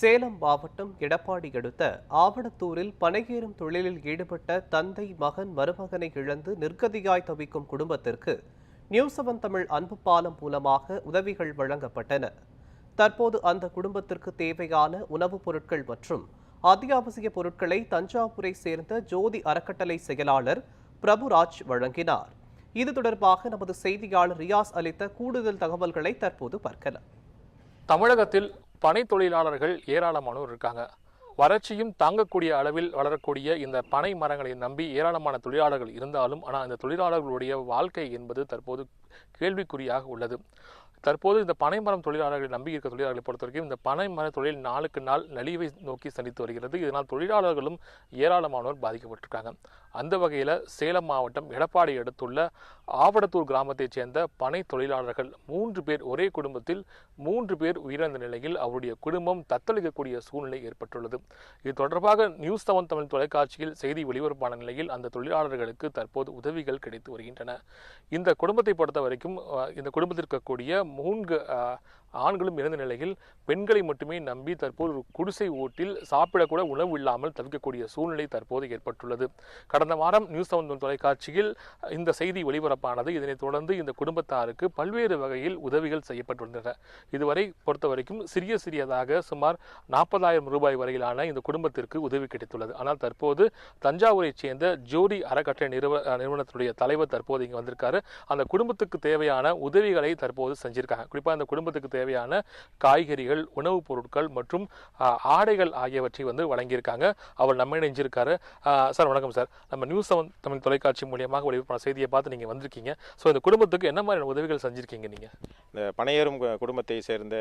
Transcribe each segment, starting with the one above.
சேலம் மாவட்டம் எடப்பாடி அடுத்த ஆவணத்தூரில் பனையேறும் தொழிலில் ஈடுபட்ட தந்தை மகன் மருமகனை இழந்து நிர்கதியாய் தவிக்கும் குடும்பத்திற்கு நியூஸ் 7 தமிழ் அன்பு பாலம் மூலமாக உதவிகள் வழங்கப்பட்டன. தற்போது அந்த குடும்பத்திற்கு தேவையான உணவுப் பொருட்கள் மற்றும் அத்தியாவசிய பொருட்களை தஞ்சாவூரை சேர்ந்த ஜோதி அறக்கட்டளை செயலாளர் பிரபுராஜ் வழங்கினார். இது தொடர்பாக நமது செய்தியாளர் ரியாஸ் அளித்த கூடுதல் தகவல்களை தற்போது பார்க்கலாம். தமிழகத்தில் பனை தொழிலாளர்கள் ஏராளமானோர் இருக்காங்க. வறட்சியும் தாங்கக்கூடிய அளவில் வளரக்கூடிய இந்த பனை மரங்களை நம்பி ஏராளமான தொழிலாளர்கள் இருந்தாலும் ஆனால் இந்த தொழிலாளர்களுடைய வாழ்க்கை என்பது தற்போது கேள்விக்குறியாக உள்ளது. தற்போது இந்த பனைமரம் தொழிலாளர்களை நம்பி இருக்க தொழிலாளர்களை பொறுத்தவரைக்கும் இந்த பனைமர தொழில் நாளுக்கு நாள் நலிவை நோக்கி சந்தித்து வருகிறது. இதனால் தொழிலாளர்களும் ஏராளமானோர் பாதிக்கப்பட்டிருக்காங்க. அந்த வகையில் சேலம் மாவட்டம் எடப்பாடி அடுத்துள்ள ஆவடத்தூர் கிராமத்தைச் சேர்ந்த பனை தொழிலாளர்கள் 3 பேர் ஒரே குடும்பத்தில் 3 பேர் உயிரிழந்த நிலையில் அவருடைய குடும்பம் தத்தளிக்கக்கூடிய சூழ்நிலை ஏற்பட்டுள்ளது. இது தொடர்பாக நியூஸ் 7 தமிழ் தொலைக்காட்சியில் செய்தி வெளிவரப்பான நிலையில் அந்த தொழிலாளர்களுக்கு தற்போது உதவிகள் கிடைத்து வருகின்றன. இந்த குடும்பத்தை பொறுத்த வரைக்கும் இந்த குடும்பத்தில் இருக்கக்கூடிய 3 ஆண்களும் இறந்த நிலையில் பெண்களை மட்டுமே நம்பி தற்போது ஒரு குடிசை ஓட்டில் சாப்பிடக்கூட உணவு இல்லாமல் தவிக்கக்கூடிய சூழ்நிலை தற்போது ஏற்பட்டுள்ளது. கடந்த வாரம் நியூஸ் 7 தொலைக்காட்சியில் இந்த செய்தி ஒளிபரப்பானது. இதனைத் தொடர்ந்து இந்த குடும்பத்தாருக்கு பல்வேறு வகையில் உதவிகள் செய்யப்பட்டுள்ளன. இதுவரை பொறுத்த வரைக்கும் சிறியதாக சுமார் 40,000 ரூபாய் வரையிலான இந்த குடும்பத்திற்கு உதவி கிடைத்துள்ளது. ஆனால் தற்போது தஞ்சாவூரைச் சேர்ந்த ஜோதி அறக்கட்டளை நிறுவனத்துடைய தலைவர் தற்போது இங்கே வந்திருக்காரு. அந்த குடும்பத்துக்கு தேவையான உதவிகளை தற்போது செஞ்சிருக்காங்க. குறிப்பாக அந்த குடும்பத்துக்கு தேவையான காய்கறிகள், உணவுப் பொருட்கள் மற்றும் ஆடைகள் ஆகியவற்றை வழங்கியிருக்காங்க. அவர் நம்ம இணைஞ்சிருக்காரு. சார் வணக்கம் சார். நம்ம நியூஸ் 7 தமிழ் தொலைக்காட்சி மூலியமாக ஒளிபரப்பான செய்தியை பார்த்து நீங்கள் வந்திருக்கீங்க. ஸோ இந்த குடும்பத்துக்கு என்ன மாதிரியான உதவிகள் செஞ்சுருக்கீங்க நீங்கள்? இந்த பனையேறும் குடும்பத்தை சேர்ந்த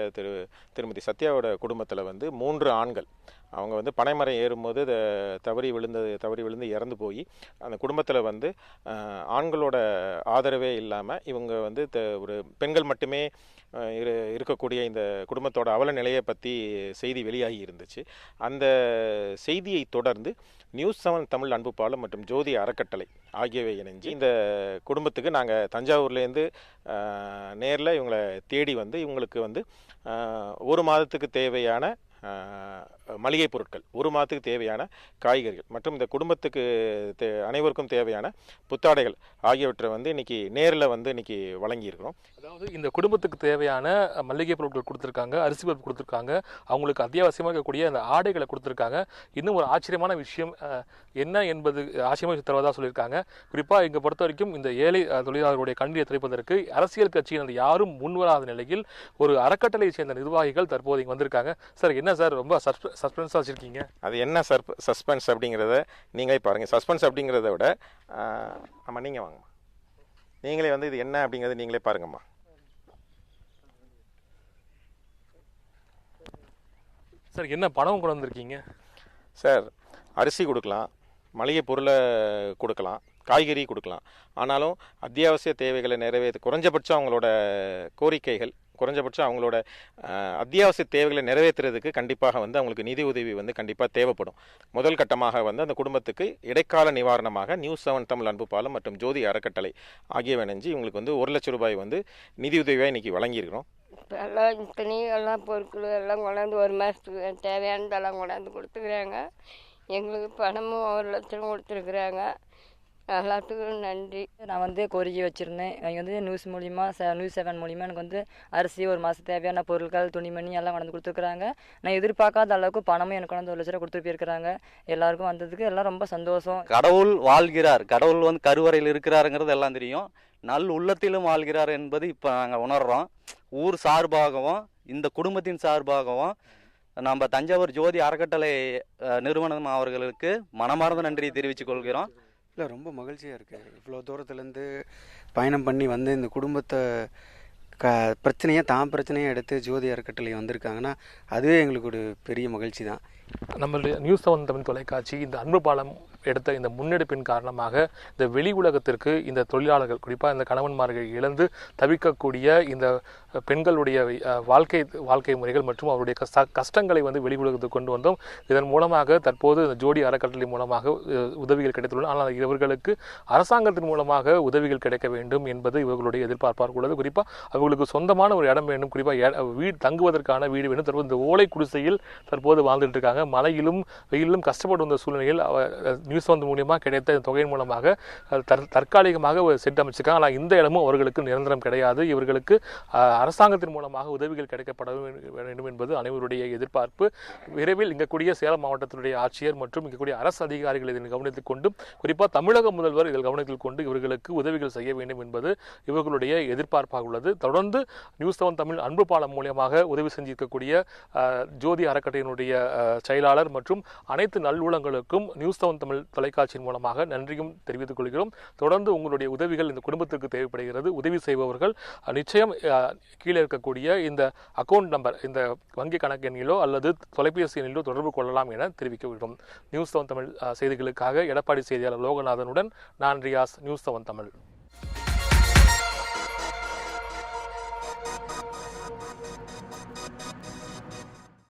திருமதி சத்யாவோட குடும்பத்தில் 3 ஆண்கள் அவங்க பனைமரம் ஏறும்போது தவறி விழுந்து இறந்து போய் அந்த குடும்பத்தில் ஆண்களோட ஆதரவே இல்லாமல் இவங்க ஒரு பெண்கள் மட்டுமே இருக்கக்கூடிய இந்த குடும்பத்தோட அவல நிலையை பற்றி செய்தி வெளியாகி இருந்துச்சு. அந்த செய்தியை தொடர்ந்து நியூஸ் 7 தமிழ் அன்பு பாலம் மற்றும் ஜோதி அறக்கட்டளை ஆகியவை இணைஞ்சு இந்த குடும்பத்துக்கு நாங்கள் தஞ்சாவூர்லேருந்து நேரில் இவங்களை தேடி இவங்களுக்கு ஒரு மாதத்துக்கு தேவையான மளிகை பொருட்கள், ஒரு மாதத்துக்கு தேவையான காய்கறிகள் மற்றும் இந்த குடும்பத்துக்கு அனைவருக்கும் தேவையான புத்தாடைகள் ஆகியவற்றை இன்னைக்கு நேரில் இன்னைக்கு வழங்கியிருக்கிறோம். அதாவது இந்த குடும்பத்துக்கு தேவையான மளிகை பொருட்கள் கொடுத்துருக்காங்க, அரிசி பருப்பு கொடுத்துருக்காங்க, அவங்களுக்கு அத்தியாவசியமாக இருக்கக்கூடிய அந்த ஆடைகளை கொடுத்துருக்காங்க. இன்னும் ஒரு ஆச்சரியமான விஷயம் என்ன என்பது ஆச்சரியமாக தருவதாக சொல்லியிருக்காங்க. குறிப்பாக இங்கே பொறுத்த வரைக்கும் இந்த ஏழை தொழிலாளர்களுடைய கண்ணீரை துடைப்பதற்கு அரசியல் கட்சியினர் யாரும் முன்வராத நிலையில் ஒரு அறக்கட்டளையை சேர்ந்த நிர்வாகிகள் தற்போது இங்கே வந்திருக்காங்க. சார் என்ன சார் ரொம்ப சஸ்பென்ஸாக வச்சுருக்கீங்க? அது என்ன சஸ்பென்ஸ் அப்படிங்கிறத நீங்களே பாருங்கள். சஸ்பென்ஸ் அப்படிங்கிறத விட ஆமாம், நீங்கள் வாங்கம்மா, நீங்களே இது என்ன அப்படிங்கிறத நீங்களே பாருங்கம்மா. சார் என்ன பணம் கொண்டு வந்திருக்கீங்க? சார் அரிசி கொடுக்கலாம், மளிகை பொருளை கொடுக்கலாம், காய்கறி கொடுக்கலாம். ஆனாலும் அத்தியாவசிய தேவைகளை குறைஞ்சபட்சம் அவங்களோட கோரிக்கைகள், குறைஞ்சபட்சம் அவங்களோட அத்தியாவசிய தேவைகளை நிறைவேற்றுறதுக்கு கண்டிப்பாக அவங்களுக்கு நிதி உதவி கண்டிப்பாக தேவைப்படும். முதல் கட்டமாக அந்த குடும்பத்துக்கு இடைக்கால நிவாரணமாக நியூஸ் 7 தமிழ் அன்பு பாலம் மற்றும் ஜோதி அறக்கட்டளை ஆகியவை இணைஞ்சு இவங்களுக்கு 1 லட்சம் ரூபாய் நிதி உதவியாக இன்னைக்கு வழங்கியிருக்கிறோம். எல்லாம் எல்லாம் பொருட்கள் எல்லாம் கொண்டாந்து 1 மாதத்துக்கு தேவையானதெல்லாம் கொண்டாந்து கொடுத்துக்கிறாங்க. எங்களுக்கு பணமும் 1 லட்சம் கொடுத்துருக்குறாங்க. எல்லாத்துக்கும் நன்றி. நான் கோரிக்கை வச்சுருந்தேன். அவங்க நியூஸ் மூலிமா நியூஸ் 7 மூலிமா எனக்கு அரிசி, 1 மாதம் தேவையான பொருட்கள், துணிமணி எல்லாம் கொண்டு கொடுத்துருக்குறாங்க. நான் எதிர்பார்க்காத அளவுக்கு பணமும் எனக்கு கொண்டு 1 லட்சம் ரூபா கொடுத்துட்டு போயிருக்கிறாங்க. எல்லாருக்கும் வந்ததுக்கு எல்லாம் ரொம்ப சந்தோஷம். கடவுள் வாழ்கிறார், கடவுள் கருவறையில் இருக்கிறாருங்கிறது எல்லாம் தெரியும். நல் உள்ளத்திலும் வாழ்கிறார் என்பது இப்போ நாங்கள் உணர்கிறோம். ஊர் சார்பாகவும் இந்த குடும்பத்தின் சார்பாகவும் நம்ம தஞ்சாவூர் ஜோதி அறக்கட்டளை நிறுவனம் அவர்களுக்கு மனமார்ந்த நன்றியை தெரிவித்துக் கொள்கிறோம். இல்லை, ரொம்ப மகிழ்ச்சியாக இருக்குது. இவ்வளோ தூரத்துலேருந்து பயணம் பண்ணி இந்த குடும்பத்தை பிரச்சனையை எடுத்து ஜோதி அறக்கட்டளை வந்திருக்காங்கன்னா அதுவே எங்களுக்கு ஒரு பெரிய மகிழ்ச்சி தான். நம்மளுடைய நியூஸ் 7 தமிழ் தொலைக்காட்சி இந்த அன்பு பாலம் எடுத்த இந்த முன்னெடுப்பின் காரணமாக இந்த வெளி உலகத்திற்கு இந்த தொழிலாளர்கள், குறிப்பாக இந்த கணவன்மார்கள் இழந்து தவிக்கக்கூடிய இந்த பெண்களுடைய வாழ்க்கை முறைகள் மற்றும் அவருடைய கஷ்டங்களை வெளி உலகத்துக்கு கொண்டு வந்தோம். இதன் மூலமாக தற்போது இந்த ஜோடி அறக்கட்டளை மூலமாக உதவிகள் கிடைத்துள்ளன. ஆனால் இவர்களுக்கு அரசாங்கத்தின் மூலமாக உதவிகள் கிடைக்க வேண்டும் என்பது இவர்களுடைய எதிர்பார்ப்பாக உள்ளது. குறிப்பாக அவர்களுக்கு சொந்தமான ஒரு இடம் வேண்டும், குறிப்பாக வீடு தங்குவதற்கான வீடு வேண்டும். தற்போது இந்த ஓலை குடிசையில் தற்போது வாழ்ந்துட்டு இருக்காங்க. மழையிலும் வெயிலும் கஷ்டப்பட்டு வந்த சூழ்நிலையில் நியூஸ் வந்து மூலியமாக கிடைத்த தொகையின் மூலமாக தற்காலிகமாக ஒரு செட் அமைச்சிருக்காங்க. ஆனால் இந்த இடமும் அவர்களுக்கு நிரந்தரம் கிடையாது. இவர்களுக்கு அரசாங்கத்தின் மூலமாக உதவிகள் கிடைக்கப்பட வேண்டும் என்பது அனைவருடைய எதிர்பார்ப்பு. விரைவில் இங்கக்கூடிய சேலம் மாவட்டத்தினுடைய ஆட்சியர் மற்றும் இங்கக்கூடிய அரசு அதிகாரிகள் இதை கவனத்தில் கொண்டு, குறிப்பாக தமிழக முதல்வர் இதில் கவனத்தில் கொண்டு இவர்களுக்கு உதவிகள் செய்ய வேண்டும் என்பது இவர்களுடைய எதிர்பார்ப்பாக உள்ளது. தொடர்ந்து நியூஸ் 7 தமிழ் அன்பு பாலம் மூலமாக உதவி செஞ்சிருக்கக்கூடிய ஜோதி அறக்கட்டளையினுடைய செயலாளர் மற்றும் அனைத்து நல்லுள்ளங்களுக்கும் நியூஸ் 7 தமிழ் தொலைக்காட்சியின் மூலமாக நன்றியும் தெரிவித்துக் கொள்கிறோம். தொடர்ந்து உங்களுடைய உதவிகள் இந்த குடும்பத்திற்கு தேவைப்படுகிறது. உதவி செய்பவர்கள் நிச்சயம் கீழே இருக்கக்கூடிய இந்த அக்கௌண்ட் நம்பர், இந்த வங்கி கணக்கு எண்ணிலோ அல்லது தொலைபேசி எண்ணிலோ தொடர்பு கொள்ளலாம் என தெரிவிக்கிறோம். நியூஸ் 7 தமிழ் செய்திகளுக்காக எடப்பாடி செய்தியாளர் லோகநாதனுடன் நான் ரியாஸ், நியூஸ் 7 தமிழ்.